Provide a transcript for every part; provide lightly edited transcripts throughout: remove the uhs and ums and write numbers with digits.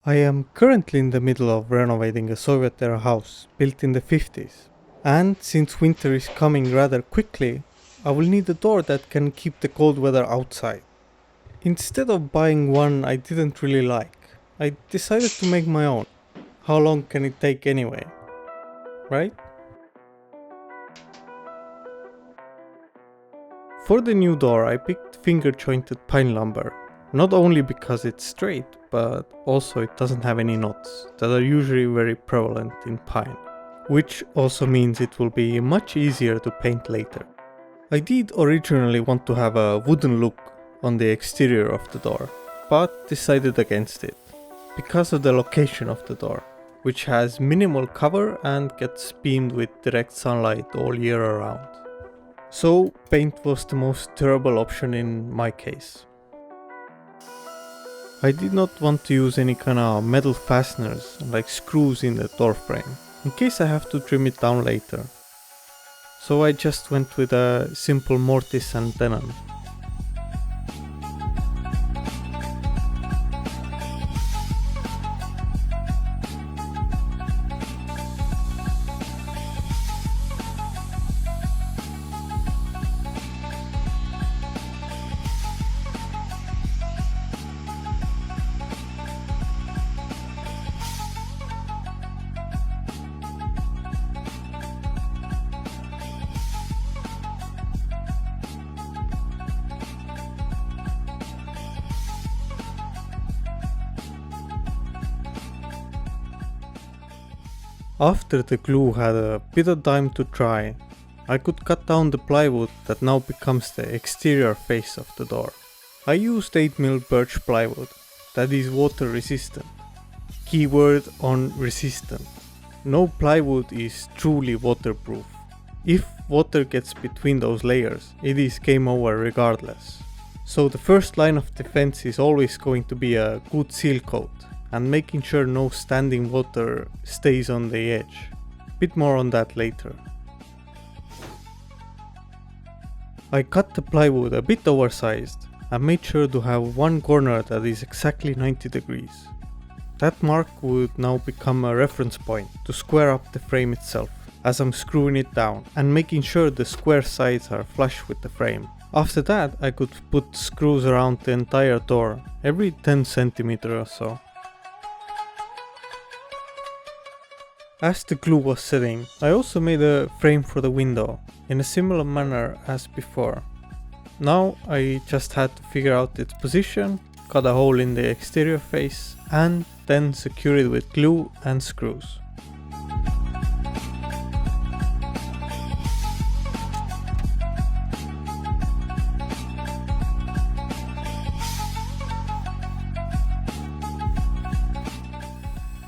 I am currently in the middle of renovating a Soviet-era house built in the 50s. And since winter is coming rather quickly, I will need a door that can keep the cold weather outside. Instead of buying one I didn't really like, I decided to make my own. How long can it take anyway? Right? For the new door I picked finger-jointed pine lumber. Not only because it's straight, but also it doesn't have any knots that are usually very prevalent in pine. Which also means it will be much easier to paint later. I did originally want to have a wooden look on the exterior of the door, but decided against it, because of the location of the door, which has minimal cover and gets beamed with direct sunlight all year around. So paint was the most durable option in my case. I did not want to use any kind of metal fasteners like screws in the door frame, in case I have to trim it down later. So I just went with a simple mortise and tenon. After the glue had a bit of time to dry, I could cut down the plywood that now becomes the exterior face of the door. I used 8mm birch plywood that is water resistant. Keyword on resistant. No plywood is truly waterproof. If water gets between those layers, it is game over regardless. So the first line of defense is always going to be a good seal coat and making sure no standing water stays on the edge. Bit more on that later. I cut the plywood a bit oversized and made sure to have one corner that is exactly 90 degrees. That mark would now become a reference point to square up the frame itself as I'm screwing it down and making sure the square sides are flush with the frame. After that I could put screws around the entire door every 10 cm or so. As the glue was setting, I also made a frame for the window in a similar manner as before. Now I just had to figure out its position, cut a hole in the exterior face, and then secure it with glue and screws.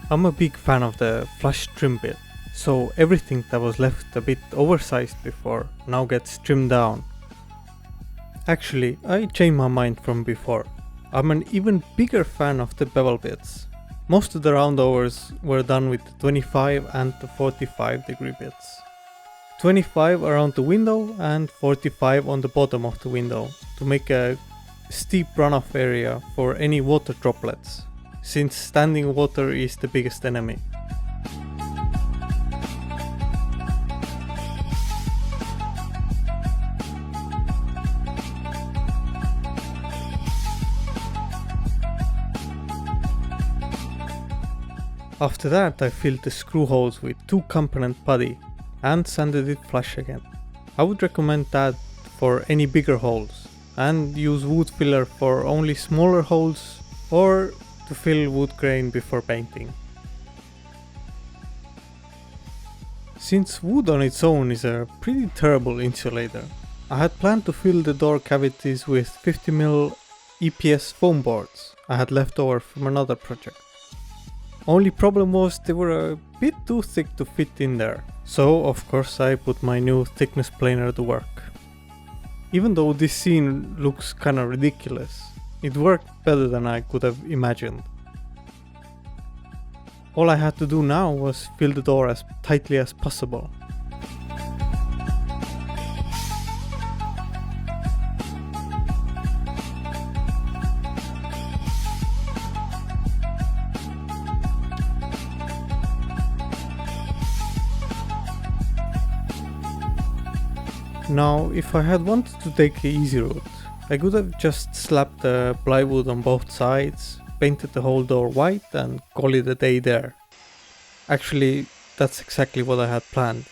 I'm a big fan of the flush trim bit, so everything that was left a bit oversized before now gets trimmed down. Actually, I changed my mind from before. I'm an even bigger fan of the bevel bits. Most of the roundovers were done with the 25 and the 45 degree bits. 25 around the window and 45 on the bottom of the window to make a steep runoff area for any water droplets, since standing water is the biggest enemy. After that I filled the screw holes with 2-component putty and sanded it flush again. I would recommend that for any bigger holes, and use wood filler for only smaller holes or to fill wood grain before painting. Since wood on its own is a pretty terrible insulator, I had planned to fill the door cavities with 50mm EPS foam boards I had left over from another project. Only problem was they were a bit too thick to fit in there, so of course I put my new thickness planer to work. Even though this scene looks kinda ridiculous, it worked better than I could have imagined. All I had to do now was fill the door as tightly as possible. Now, if I had wanted to take the easy route, I could have just slapped the plywood on both sides, painted the whole door white and call it a day there. Actually, that's exactly what I had planned.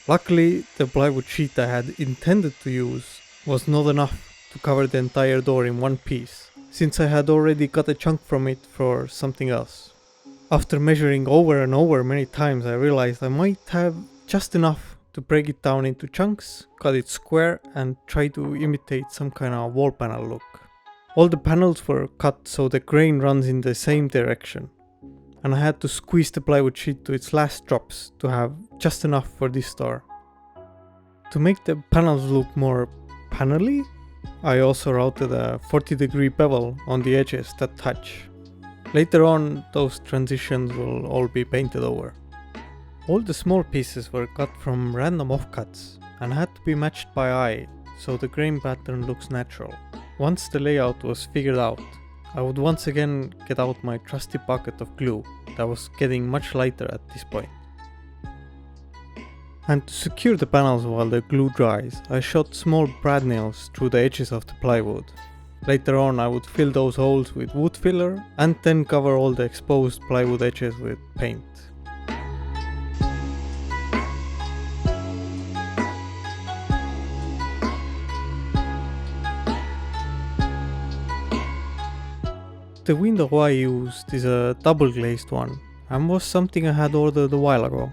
Luckily, the plywood sheet I had intended to use was not enough to cover the entire door in one piece, since I had already cut a chunk from it for something else. After measuring over and over many times, I realized I might have just enough to break it down into chunks, cut it square and try to imitate some kind of wall panel look. All the panels were cut so the grain runs in the same direction, and I had to squeeze the plywood sheet to its last drops to have just enough for this door. To make the panels look more panelly, I also routed a 40-degree bevel on the edges that touch. Later on, those transitions will all be painted over. All the small pieces were cut from random offcuts and had to be matched by eye, so the grain pattern looks natural. Once the layout was figured out, I would once again get out my trusty bucket of glue that was getting much lighter at this point. And to secure the panels while the glue dries, I shot small brad nails through the edges of the plywood. Later on I would fill those holes with wood filler and then cover all the exposed plywood edges with paint. The window I used is a double glazed one and was something I had ordered a while ago.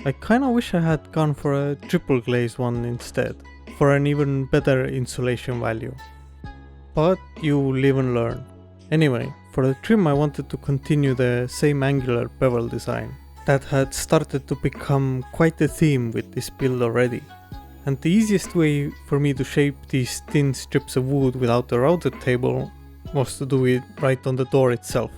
I kinda wish I had gone for a triple glazed one instead, for an even better insulation value. But you live and learn. Anyway, for the trim I wanted to continue the same angular bevel design that had started to become quite a theme with this build already. And the easiest way for me to shape these thin strips of wood without a routed table was to do it right on the door itself.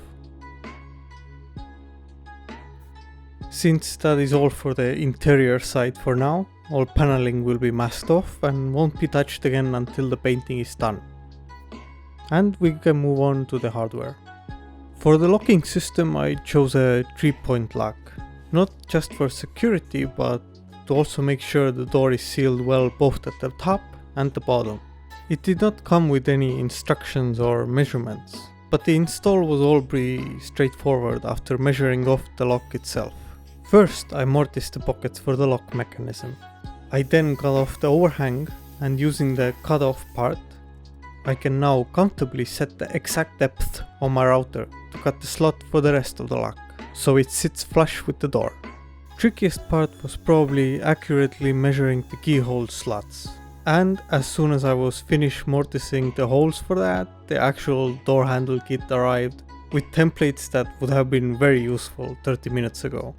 Since that is all for the interior side for now, all paneling will be masked off and won't be touched again until the painting is done. And we can move on to the hardware. For the locking system I chose a 3-point lock, not just for security but to also make sure the door is sealed well both at the top and the bottom. It did not come with any instructions or measurements, but the install was all pretty straightforward after measuring off the lock itself. First I mortised the pockets for the lock mechanism. I then cut off the overhang, and using the cut off part, I can now comfortably set the exact depth on my router to cut the slot for the rest of the lock, so it sits flush with the door. Trickiest part was probably accurately measuring the keyhole slots. And as soon as I was finished mortising the holes for that, the actual door handle kit arrived with templates that would have been very useful 30 minutes ago.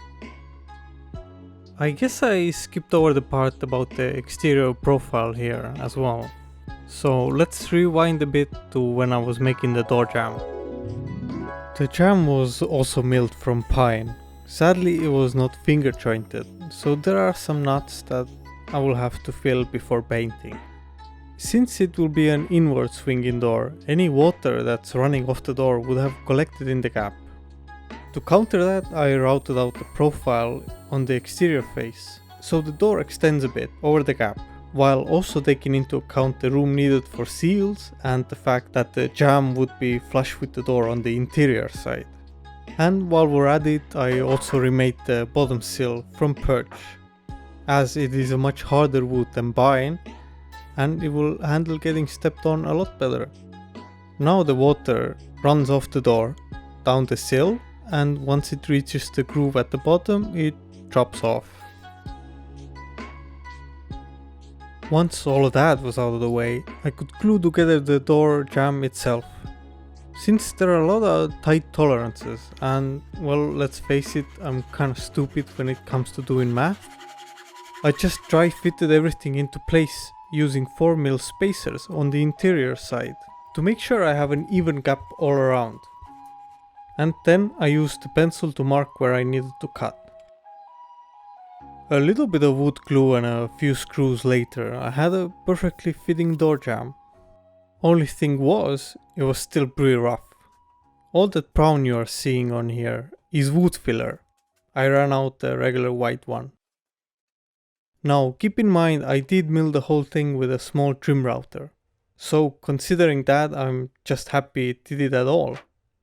I guess I skipped over the part about the exterior profile here as well. So let's rewind a bit to when I was making the door jamb. The jamb was also milled from pine. Sadly it was not finger jointed, so there are some nuts that I will have to fill before painting. Since it will be an inward swinging door, any water that's running off the door would have collected in the gap. To counter that, I routed out the profile on the exterior face, so the door extends a bit over the gap, while also taking into account the room needed for seals and the fact that the jamb would be flush with the door on the interior side. And while we're at it, I also remade the bottom sill from birch, as it is a much harder wood than pine and it will handle getting stepped on a lot better. Now the water runs off the door, down the sill, and once it reaches the groove at the bottom, it drops off. Once all of that was out of the way, I could glue together the door jamb itself. Since there are a lot of tight tolerances and, well, let's face it, I'm kinda stupid when it comes to doing math, I just dry fitted everything into place using 4mm spacers on the interior side to make sure I have an even gap all around. And then I used the pencil to mark where I needed to cut. A little bit of wood glue and a few screws later, I had a perfectly fitting door jamb. Only thing was, it was still pretty rough. All that brown you are seeing on here is wood filler. I ran out the regular white one. Now keep in mind I did mill the whole thing with a small trim router. So considering that, I'm just happy it did it at all,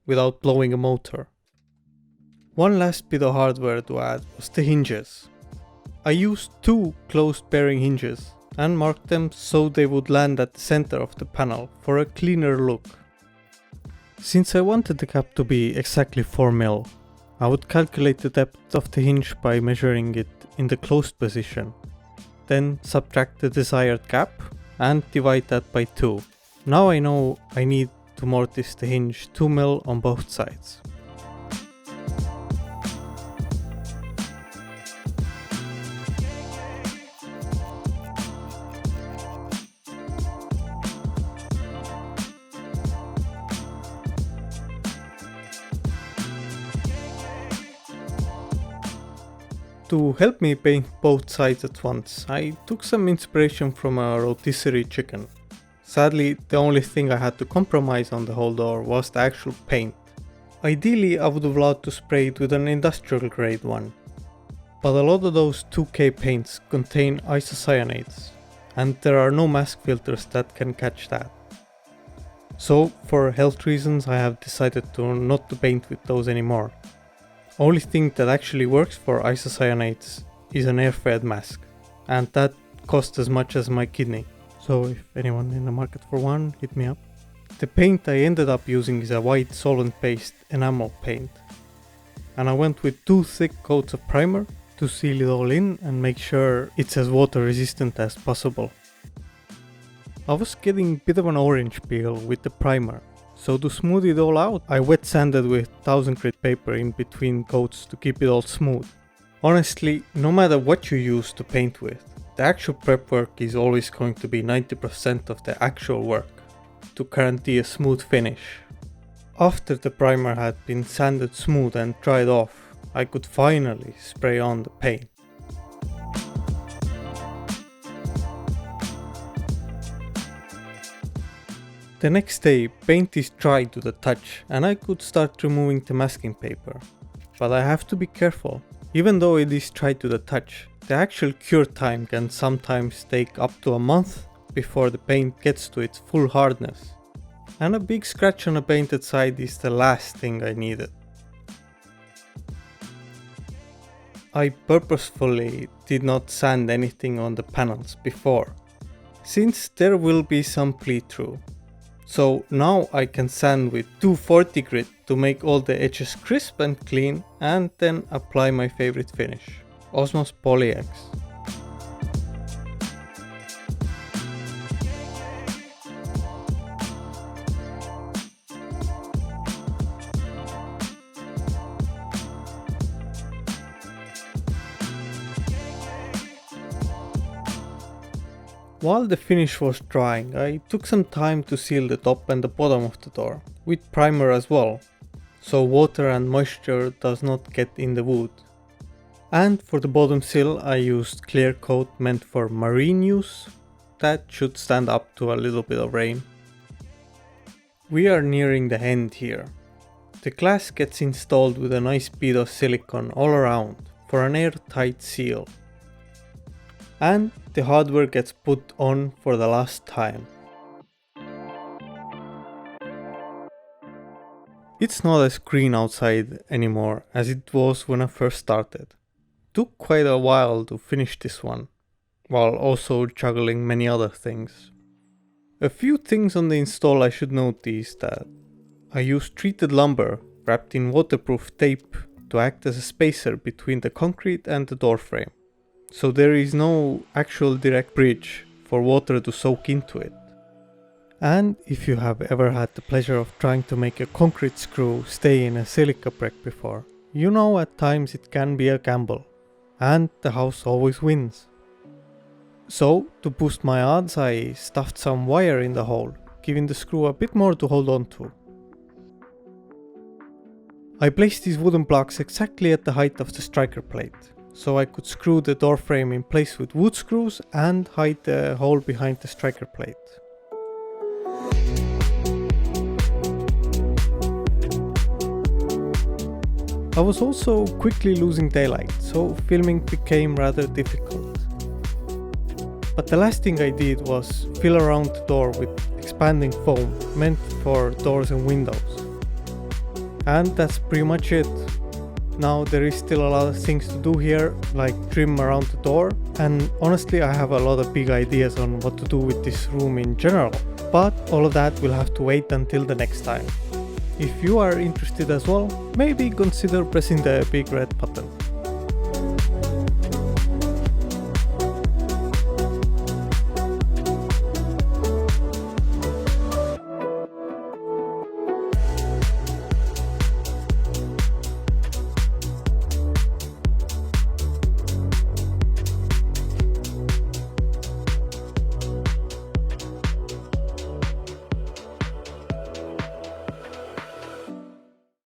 without blowing a motor. One last bit of hardware to add was the hinges. I used 2 closed bearing hinges and marked them so they would land at the center of the panel for a cleaner look. Since I wanted the cap to be exactly 4 mm, I would calculate the depth of the hinge by measuring it in the closed position, then subtract the desired gap and divide that by 2. Now I know I need to mortise the hinge 2 mm on both sides. To help me paint both sides at once, I took some inspiration from a rotisserie chicken. Sadly, the only thing I had to compromise on the whole door was the actual paint. Ideally, I would have loved to spray it with an industrial grade one, but a lot of those 2K paints contain isocyanates, and there are no mask filters that can catch that. So, for health reasons, I have decided not to paint with those anymore. Only thing that actually works for isocyanates is an air-fed mask, and that costs as much as my kidney. So if anyone in the market for one, hit me up. The paint I ended up using is a white solvent-based enamel paint, and I went with 2 thick coats of primer to seal it all in and make sure it's as water resistant as possible. I was getting a bit of an orange peel with the primer. So to smooth it all out, I wet sanded with 1000 grit paper in between coats to keep it all smooth. Honestly, no matter what you use to paint with, the actual prep work is always going to be 90% of the actual work, to guarantee a smooth finish. After the primer had been sanded smooth and dried off, I could finally spray on the paint. The next day, paint is dry to the touch and I could start removing the masking paper. But I have to be careful. Even though it is dry to the touch, the actual cure time can sometimes take up to a month before the paint gets to its full hardness. And a big scratch on a painted side is the last thing I needed. I purposefully did not sand anything on the panels before, since there will be some bleed through. So now I can sand with 240 grit to make all the edges crisp and clean, and then apply my favorite finish, Osmos Poly X. While the finish was drying, I took some time to seal the top and the bottom of the door, with primer as well, so water and moisture does not get in the wood. And for the bottom sill I used clear coat meant for marine use, that should stand up to a little bit of rain. We are nearing the end here. The glass gets installed with a nice bead of silicone all around for an airtight seal. And the hardware gets put on for the last time. It's not as green outside anymore as it was when I first started. Took quite a while to finish this one, while also juggling many other things. A few things on the install I should note is that I used treated lumber wrapped in waterproof tape to act as a spacer between the concrete and the door frame. So there is no actual direct bridge for water to soak into it. And if you have ever had the pleasure of trying to make a concrete screw stay in a silica brick before, you know at times it can be a gamble, and the house always wins. So to boost my odds, I stuffed some wire in the hole, giving the screw a bit more to hold on to. I placed these wooden blocks exactly at the height of the striker plate, so I could screw the door frame in place with wood screws and hide the hole behind the striker plate. I was also quickly losing daylight, so filming became rather difficult. But the last thing I did was fill around the door with expanding foam meant for doors and windows. And that's pretty much it. Now there is still a lot of things to do here, like trim around the door, and honestly I have a lot of big ideas on what to do with this room in general, but all of that will have to wait until the next time. If you are interested as well, maybe consider pressing the big red button.